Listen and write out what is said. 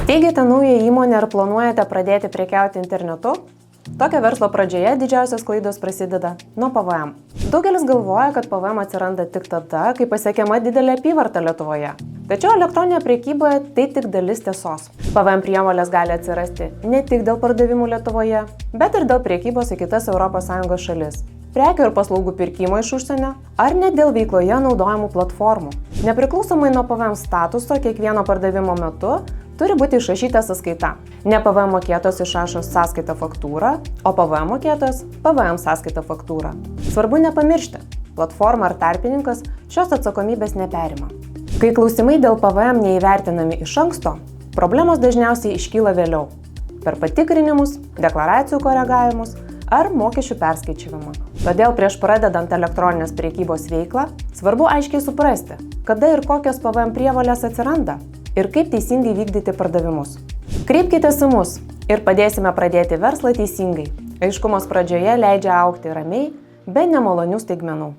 Steigiate naują įmonę ar planuojate pradėti prekiauti internetu? Tokio verslo pradžioje didžiausios klaidos prasideda nuo PVM. Daugelis galvoja, kad PVM atsiranda tik tada, kai pasiekiama didelė apyvarta Lietuvoje. Tačiau elektroninėje prekyboje tai tik dalis tiesos. PVM prievolės gali atsirasti ne tik dėl pardavimų Lietuvoje, bet ir dėl prekybos į kitas ES šalis, prekių ir paslaugų pirkimo iš užsienio ar net dėl veikloje naudojamų platformų. Nepriklausomai nuo PVM statuso, kiekvieno pardavimo metu turi būti išrašyta sąskaita. Ne PVM mokėtojas išrašo sąskaitą faktūrą, o PVM mokėtojas PVM sąskaitą faktūrą. Svarbu nepamiršti, platforma ar tarpininkas šios atsakomybės neperima. Kai klausimai dėl PVM neįvertinami iš anksto, problemos dažniausiai iškyla vėliau per patikrinimus, deklaracijų koregavimus ar mokesčių perskaičiavimą. Todėl prieš pradedant elektroninės prekybos veiklą, svarbu aiškiai suprasti, kada ir kokios PVM prievolės atsiranda ir kaip teisingai vykdyti pardavimus. Kreipkitės į mus ir padėsime pradėti verslą teisingai. Aiškumas pradžioje leidžia augti ramiai, be nemalonių staigmenų.